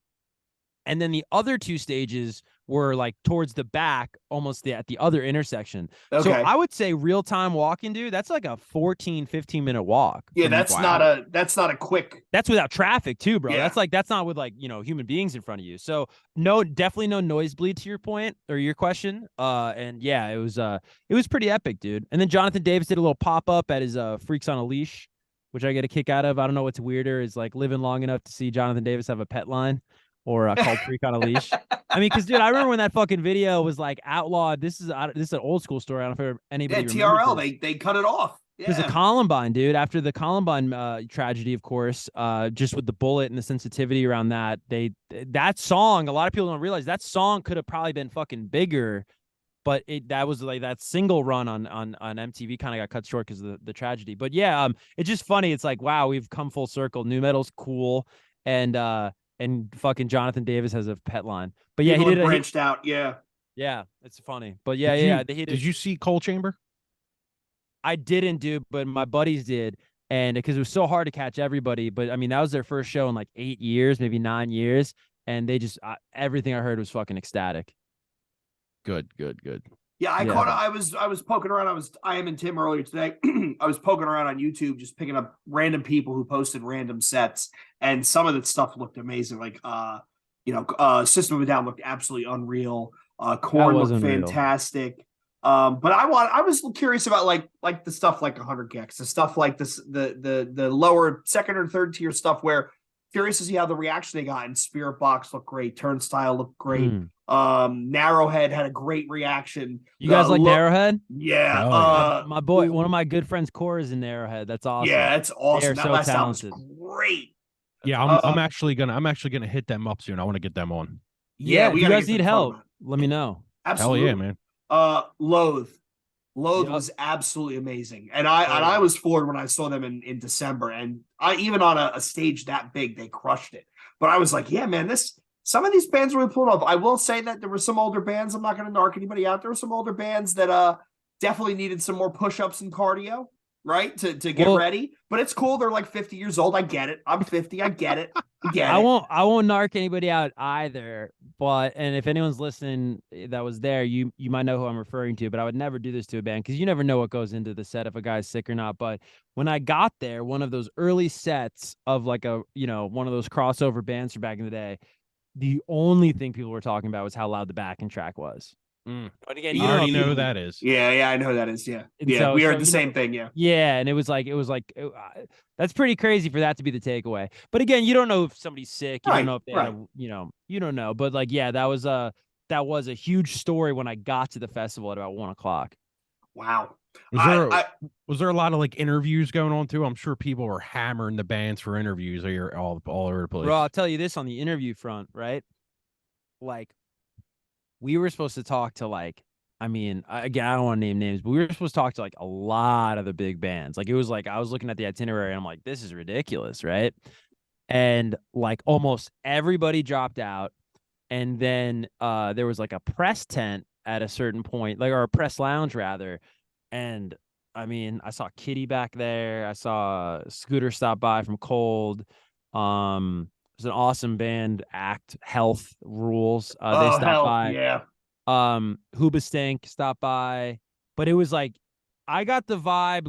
And then the other 2 stages were, like, towards the back, almost at the other intersection. Okay. So I would say real-time walking, dude, that's like a 14, 15-minute walk. Yeah, that's not a quick. That's without traffic, too, bro. Yeah. That's not with, like, you know, human beings in front of you. So, no, definitely no noise bleed, to your point, or your question. And, yeah, it was pretty epic, dude. And then Jonathan Davis did a little pop-up at his Freaks on a Leash, which I get a kick out of. I don't know what's weirder, is, like, living long enough to see Jonathan Davis have a pet line. Or called Freak on a Leash. I mean, because, dude, I remember when that fucking video was like outlawed. This is an old school story. I don't know if anybody remembers TRL, this. they cut it off. Yeah. Because of Columbine, dude. After the Columbine tragedy, of course, just with the bullet and the sensitivity around that, that song, a lot of people don't realize that song could have probably been fucking bigger, but that was like that single run on MTV kind of got cut short because of the tragedy. But yeah, it's just funny. It's like, wow, we've come full circle. Nu metal's cool, and fucking Jonathan Davis has a pet line. But yeah, People branched out. Yeah. Yeah, it's funny. But yeah, did you see Coal Chamber? I didn't, dude, but my buddies did. And because it was so hard to catch everybody. But I mean, that was their first show in like 8 years, maybe 9 years. And they just, everything I heard was fucking ecstatic. Good. Yeah, I was poking around. I am and Tim earlier today. I was poking around on YouTube, just picking up random people who posted random sets, and some of the stuff looked amazing. Like, System of a Down looked absolutely unreal. Korn looked fantastic. But I was curious about like the stuff like 100 Gex, the stuff like this, the lower second or third tier stuff, where curious to see how the reaction they got. And Spirit Box looked great. Turnstile looked great. Narrowhead had a great reaction. You guys like Narrowhead? Yeah. My boy, one of my good friends, Core, is in Narrowhead. That's awesome. Yeah, it's awesome. That so last album's great. Yeah, I'm actually gonna hit them up soon. I want to get them on. Yeah, you guys need help, let me know. Absolutely. Hell yeah, man. Loathe was absolutely amazing. And I was floored when I saw them in December. And I even on a stage that big, they crushed it. But I was like, yeah, man, this some of these bands really pulled off. I will say that there were some older bands. I'm not going to narc anybody out. There were some older bands that definitely needed some more push-ups and cardio, right, to get ready. But it's cool. They're like 50 years old. I get it. I'm 50. I get it. I won't narc anybody out either. And if anyone's listening that was there, you might know who I'm referring to. But I would never do this to a band because you never know what goes into the set if a guy's sick or not. But when I got there, one of those early sets of like one of those crossover bands from back in the day, the only thing people were talking about was how loud the backing track was. But again, you already know who that is. Yeah, I know who that is. Yeah, we heard the same thing. Yeah, and it was like that's pretty crazy for that to be the takeaway. But again, you don't know if somebody's sick. You don't know if they you don't know. But like, yeah, that was a huge story when I got to the festival at about 1:00. Wow. Was there a lot of like interviews going on too? I'm sure people were hammering the bands for interviews. Or you're all over the place. Bro, I'll tell you this on the interview front, right? Like, we were supposed to talk to again, I don't want to name names, but we were supposed to talk to like a lot of the big bands. Like, it was like I was looking at the itinerary and I'm like, this is ridiculous, right? And like almost everybody dropped out. And then there was like a press tent at a certain point, or a press lounge rather. And I mean, I saw Kitty back there. I saw Scooter stop by from Cold. It was an awesome band, Act Health Rules. They stopped by. Yeah. Hoobastank stopped by. But it was like, I got the vibe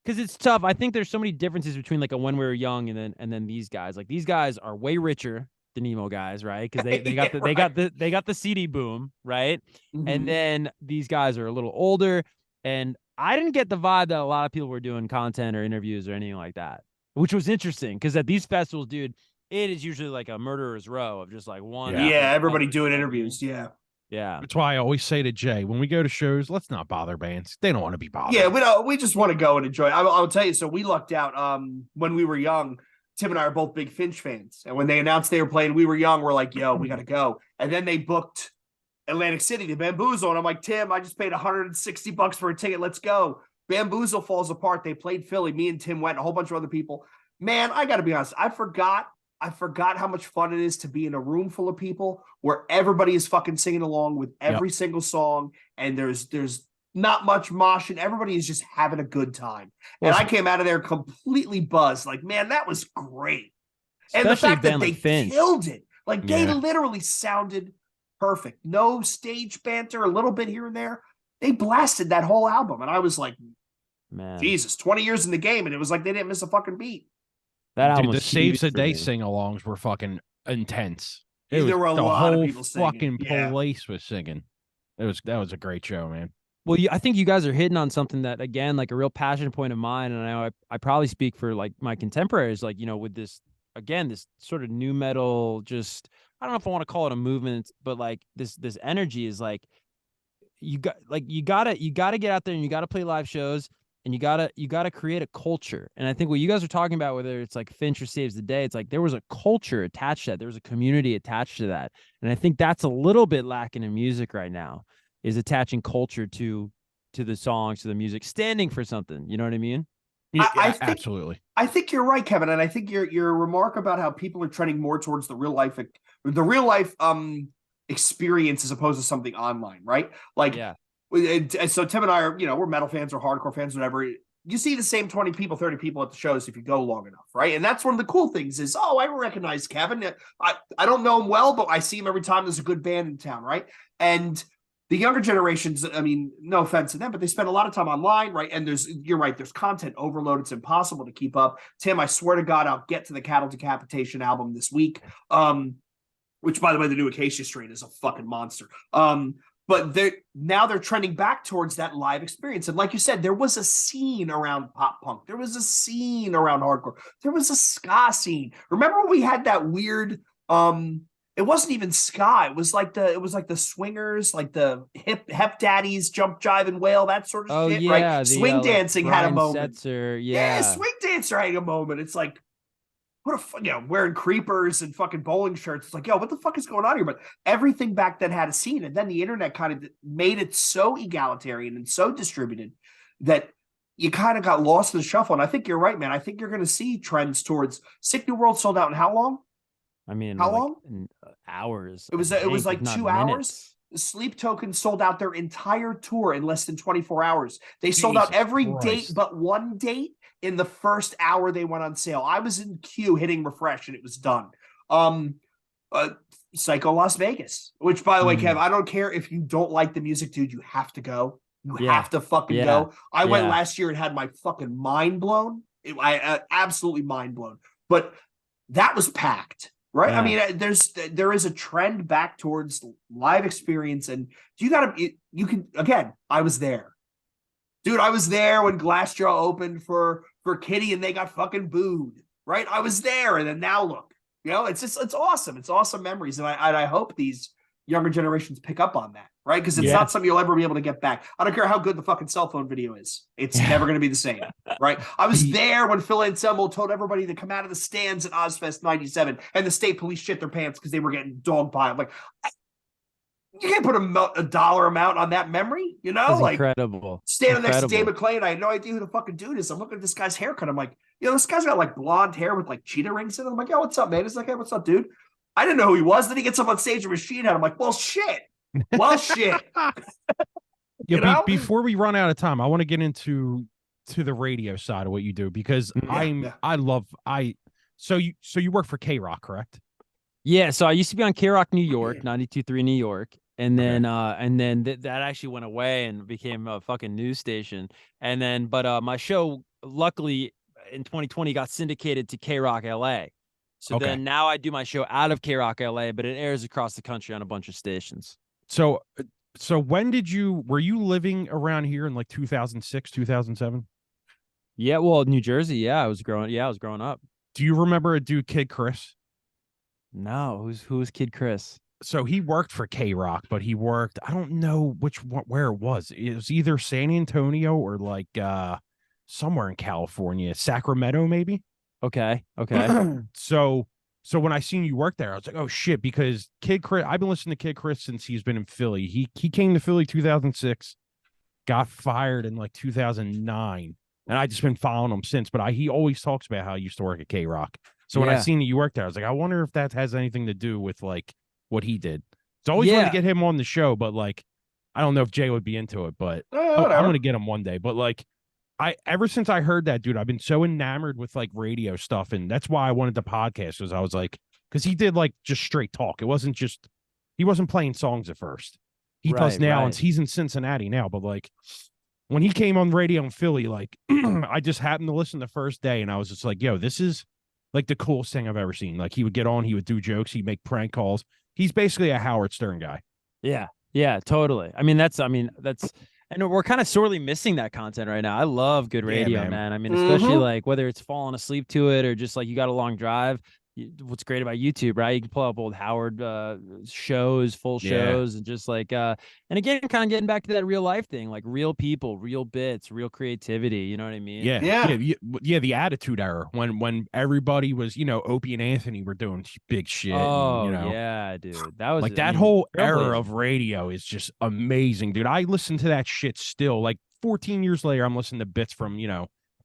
because it's tough. I think there's so many differences between like a When We Were Young and then these guys. Like, these guys are way richer than emo guys, right? Because they got the CD boom, right? Mm-hmm. And then these guys are a little older, and I didn't get the vibe that a lot of people were doing content or interviews or anything like that, which was interesting because at these festivals, dude, it is usually like a murderer's row of just like one. Yeah, everybody doing interviews. Yeah. That's why I always say to Jay, when we go to shows, let's not bother bands. They don't want to be bothered. Yeah, we just want to go and enjoy. I'll tell you. So we lucked out. When we were young, Tim and I are both big Finch fans, and when they announced they were playing We Were Young, we're like, yo, we got to go. And then they booked Atlantic City to Bamboozle, and I'm like, Tim, I just paid $160 for a ticket. Let's go. Bamboozle falls apart. They played Philly. Me and Tim went, a whole bunch of other people. Man, I got to be honest. I forgot how much fun it is to be in a room full of people where everybody is fucking singing along with every single song, and there's not much mosh, and everybody is just having a good time. And I came out of there completely buzzed. Like, man, that was great. And the fact that they killed it. Like, they literally sounded perfect. No stage banter, a little bit here and there. They blasted that whole album. And I was like, man, Jesus, 20 years in the game, and it was like they didn't miss a fucking beat. That album, the Saves the Day sing-alongs were fucking intense. There were a lot of people singing. Fucking place was singing. That was a great show, man. Well, I think you guys are hitting on something that, again, like a real passion point of mine, and I know I probably speak for like my contemporaries, like, with this, again, this sort of nu metal, just, I don't know if I want to call it a movement, but like this energy is like, you gotta get out there and you gotta play live shows, and you gotta create a culture. And I think what you guys are talking about, whether it's like Finch or Saves the Day, it's like there was a culture attached to that. There was a community attached to that. And I think that's a little bit lacking in music right now, is attaching culture to the songs, to the music, standing for something. You know what I mean? I think, absolutely. I think you're right, Kevin. And I think your remark about how people are trending more towards the real life experience as opposed to something online, right? Like, so Tim and I are, we're metal fans or hardcore fans, whatever. You see the same 20 people, 30 people at the shows if you go long enough, right? And that's one of the cool things is, I recognize Kevin. I don't know him well, but I see him every time there's a good band in town, right? And the younger generations, I mean, no offense to them, but they spend a lot of time online, right? And you're right, there's content overload. It's impossible to keep up. Tim, I swear to God, I'll get to the Cattle Decapitation album this week, which, by the way, the new Acacia Strain is a fucking monster. But they're trending back towards that live experience. And like you said, there was a scene around pop punk. There was a scene around hardcore. There was a ska scene. Remember when we had that weird, it wasn't even ska. It was like the swingers, like the hep daddies, jump, jive, and wail, that sort of shit, right? Swing dancing had a moment. Swing dancer had a moment. It's like, wearing creepers and fucking bowling shirts. It's like, what the fuck is going on here? But everything back then had a scene. And then the internet kind of made it so egalitarian and so distributed that you kind of got lost in the shuffle. And I think you're right, man. I think you're going to see trends towards Sick New World sold out in how long? I mean, How like long? hours. It was I it was think, if like not 2 hours. minutes. Sleep Token sold out their entire tour in less than 24 hours. They sold out Jesus every Christ. date but one date in the first hour they went on sale. I was in queue hitting refresh and it was done. Uh, Psycho Las Vegas, which by the way, Kev, I don't care if you don't like the music, dude, you have to go. You have to fucking go. I went last year and had my fucking mind blown. I absolutely mind blown. But that was packed. Right. Yeah. I mean, there is a trend back towards live experience. And you can, again, I was there. Dude, I was there when Glassjaw opened for Kitty and they got fucking booed. Right. I was there. And then now look, it's awesome. It's awesome memories. And I hope these younger generations pick up on that. Right. Because it's not something you'll ever be able to get back. I don't care how good the fucking cell phone video is. It's never going to be the same. Right. I was there when Phil Anselmo told everybody to come out of the stands at Ozfest 97 and the state police shit their pants because they were getting dogged by. I'm like, you can't put a dollar amount on that memory, That's like incredible. Standing next to David Clay, and I had no idea who the fucking dude is. I'm looking at this guy's haircut. I'm like, this guy's got like blonde hair with like cheetah rings in it. I'm like, yo, what's up, man? He's like, hey, what's up, dude? I didn't know who he was. Then he gets up on stage with Machine Head. I'm like, well, shit. Well, shit. Before we run out of time, I want to get into the radio side of what you do because so you work for K-Rock, correct? Yeah, so I used to be on K-Rock New York, 92.3 New York, and then that actually went away and became a fucking news station. And then but my show luckily in 2020 got syndicated to K-Rock LA. So then now I do my show out of K-Rock LA, but it airs across the country on a bunch of stations. So when were you living around here in like 2006, 2007? Yeah, well, New Jersey, I was growing up. Do you remember a dude, Kid Chris? No, who's Kid Chris? So he worked for K-Rock, but he worked, I don't know where it was. It was either San Antonio or like somewhere in California, Sacramento maybe. Okay. So when I seen you work there, I was like, oh shit, because Kid Chris, I've been listening to Kid Chris since he's been in Philly. He came to Philly 2006, got fired in like 2009, and I just been following him since. But he always talks about how he used to work at K-Rock. So when I seen that you worked there, I was like, I wonder if that has anything to do with like what he did. So I always wanted to get him on the show, but like, I don't know if Jay would be into it, but I'm going to get him one day. But like, ever since I heard that, dude, I've been so enamored with like radio stuff. And that's why I wanted the podcast, because I was like, because he did like just straight talk. It wasn't just, he wasn't playing songs at first. He does now, and he's in Cincinnati now. But like, when he came on radio in Philly, like, I just happened to listen the first day, and I was just like, yo, this is like the coolest thing I've ever seen. Like, he would get on, he would do jokes, he'd make prank calls. He's basically a Howard Stern guy. Yeah, totally. I mean, that's, and we're kind of sorely missing that content right now. I love good radio, man. I mean, especially like whether it's falling asleep to it or just like you got a long drive. What's great about YouTube, right? You can pull up old Howard shows, full shows, and just like and again, kind of getting back to that real life thing, like real people, real bits, real creativity. You know what I mean? Yeah. The Attitude Era when everybody was, Opie and Anthony were doing big shit. Oh, and, yeah, dude, that was like that whole era of radio is just amazing, dude. I listen to that shit still. Like 14 years later, I'm listening to bits from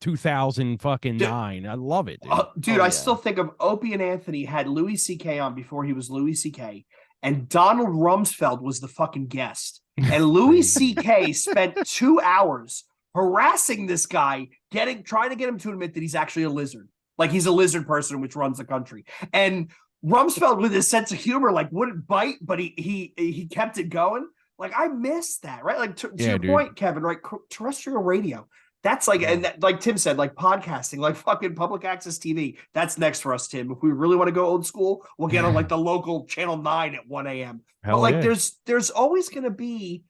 2009. I love it, dude. I still think of Opie and Anthony had Louis C.K. on before he was Louis C.K. and Donald Rumsfeld was the fucking guest. And Louis C.K. spent 2 hours harassing this guy, trying to get him to admit that he's actually a lizard. Like he's a lizard person which runs the country. And Rumsfeld, with his sense of humor, like wouldn't bite, but he kept it going. Like I miss that, right? Like to your point, Kevin, right? Terrestrial radio. That's like, and like Tim said, like podcasting, like fucking public access TV. That's next for us, Tim. If we really want to go old school, we'll get on like the local channel 9 at 1 a.m. But like, there's always going to be,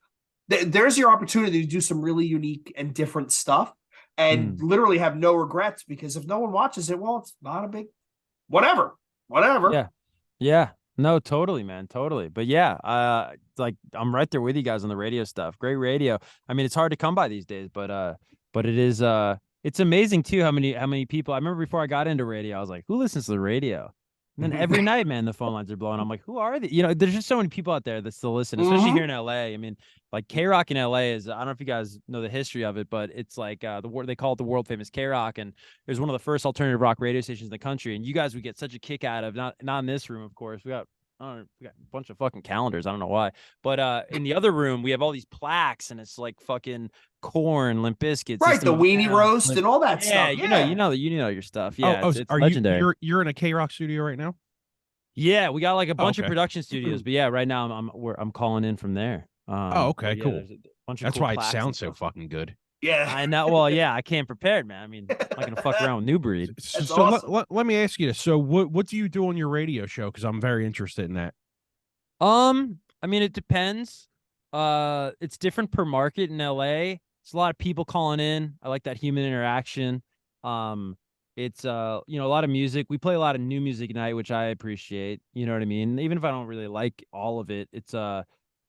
there's your opportunity to do some really unique and different stuff and literally have no regrets, because if no one watches it, well, it's not a big, whatever. Yeah. No, totally, man. Totally. But yeah, like I'm right there with you guys on the radio stuff. Great radio. I mean, it's hard to come by these days, but it is it's amazing too how many people. I remember before I got into radio, I was like, who listens to the radio? And then every night, man, the phone lines are blowing. I'm like, who are they? You know, there's just so many people out there that still listen, especially here in LA. I mean, like K-Rock in LA is, I don't know if you guys know the history of it, but it's like they call it the world famous K-Rock. And it was one of the first alternative rock radio stations in the country. And you guys would get such a kick out of, not in this room, of course. We got a bunch of fucking calendars. I don't know why. But in the other room, we have all these plaques and it's like fucking Corn, Limp Bizkit, right? The Weenie Roast and all that stuff. Yeah, you know your stuff. Yeah, it's legendary. You're in a K-Rock studio right now? Yeah, we got like a bunch of production studios, but yeah, right now I'm calling in from there. Okay, cool. That's cool why it sounds so fucking good. Yeah, I know. Well, yeah, I came prepared, man. I mean, I'm not gonna fuck around with New Breed. So awesome. let me ask you this. So what do you do on your radio show? Because I'm very interested in that. I mean, it depends. It's different per market in LA. It's a lot of people calling in. I like that human interaction. It's a lot of music. We play a lot of new music at night, which I appreciate. You know what I mean? Even if I don't really like all of it, it's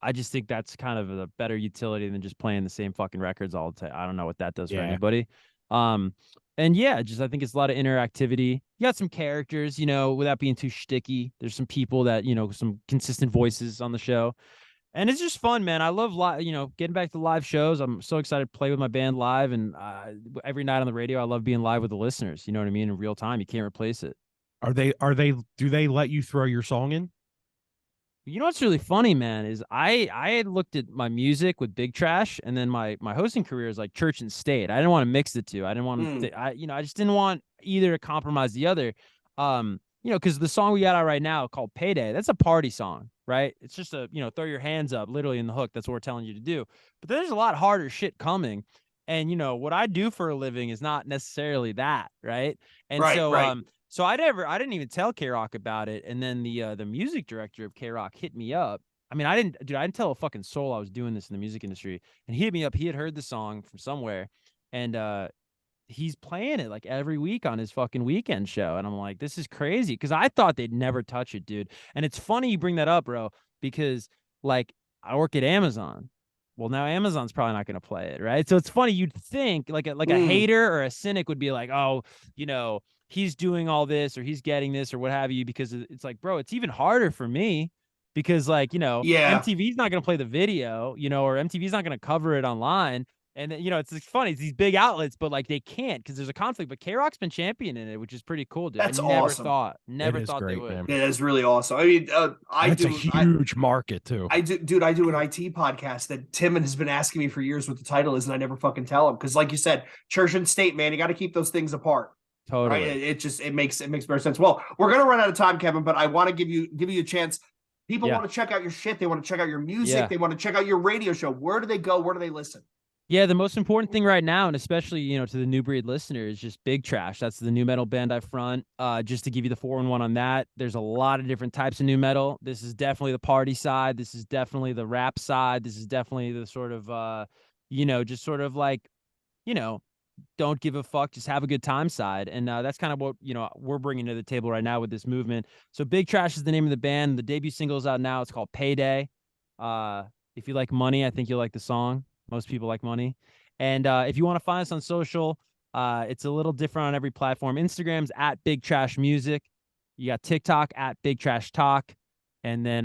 I just think that's kind of a better utility than just playing the same fucking records all the time. I don't know what that does for anybody. And yeah, I think it's a lot of interactivity. You got some characters, without being too shticky. There's some people that, some consistent voices on the show. And it's just fun, man. I love getting back to live shows. I'm so excited to play with my band live, and every night on the radio, I love being live with the listeners. You know what I mean? In real time, you can't replace it. Do they let you throw your song in? You know what's really funny, man, is I had looked at my music with Big Trash, and then my hosting career is like church and state. I didn't want to mix the two. I didn't want to. I just didn't want either to compromise the other. Because the song we got out right now called Payday, that's a party song, right? It's just throw your hands up, literally in the hook. That's what we're telling you to do. But there's a lot harder shit coming. And, what I do for a living is not necessarily that, right? And so I didn't even tell K-Rock about it. And then the music director of K-Rock hit me up. I mean, I didn't tell a fucking soul I was doing this in the music industry. And he hit me up. He had heard the song from somewhere. And he's playing it like every week on his fucking weekend show. And I'm like, this is crazy. Because I thought they'd never touch it, dude. And it's funny you bring that up, bro, because like I work at Amazon. Well, now Amazon's probably not going to play it, right? So it's funny. You'd think like a hater or a cynic would be like, oh, he's doing all this or he's getting this or what have you, because it's like, bro, it's even harder for me because MTV's not going to play the video, or MTV's not going to cover it online. And then, it's funny. It's these big outlets, but like they can't because there's a conflict. But K-Rock's been championing it, which is pretty cool, dude. That's awesome. Never thought great, they would. Man. Yeah, it's really awesome. I mean, it's a huge market too. I do an IT podcast that Tim has been asking me for years what the title is, and I never fucking tell him because, like you said, church and state, man, you got to keep those things apart. Totally. Right? It makes better sense. Well, we're gonna run out of time, Kevin, but I want to give you a chance. People want to check out your shit. They want to check out your music. Yeah. They want to check out your radio show. Where do they go? Where do they listen? Yeah, the most important thing right now, and especially, to the New Breed listener, is just Big Trash. That's the new metal band I front. Just to give you the 4-in-1 on that, there's a lot of different types of new metal. This is definitely the party side. This is definitely the rap side. This is definitely the sort of, just sort of like, don't give a fuck, just have a good time side. And that's kind of what, we're bringing to the table right now with this movement. So Big Trash is the name of the band. The debut single is out now. It's called Payday. If you like Money, I think you'll like the song. Most people like Money. And if you want to find us on social, it's a little different on every platform. Instagram's at Big Trash Music. You got TikTok at Big Trash Talk. And then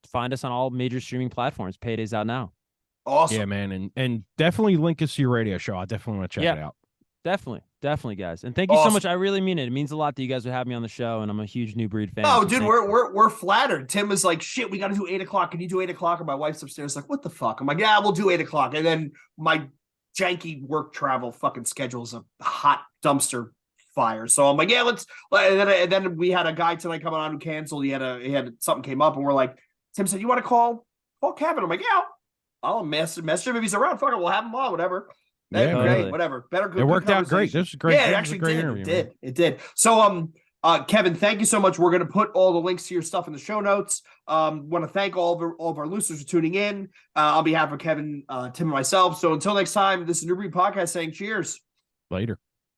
find us on all major streaming platforms. Payday's out now. Awesome. Yeah, man. And definitely link us to your radio show. I definitely want to check it out. Definitely, guys. And thank you so much. I really mean it. It means a lot that you guys would have me on the show, and I'm a huge New Breed fan. Oh, dude, we're flattered. Tim was like, shit, we got to do 8 o'clock. Can you do 8 o'clock? And my wife's upstairs like, what the fuck? I'm like, yeah, we'll do 8 o'clock. And then my janky work travel fucking schedule is a hot dumpster fire. So I'm like, yeah, let's. And then we had a guy tonight coming on who canceled. He had something came up, and we're like, Tim said, you want to call Kevin? I'm like, yeah, I'll message him if he's around. Fuck it, we'll have him on, whatever. Yeah, great, whatever. Better. It worked out great. This was great. Yeah, it actually did. It did. So, Kevin, thank you so much. We're gonna put all the links to your stuff in the show notes. Want to thank all of our listeners for tuning in. On behalf of Kevin, Tim, and myself. So until next time, this is New Breed Podcast saying cheers. Later.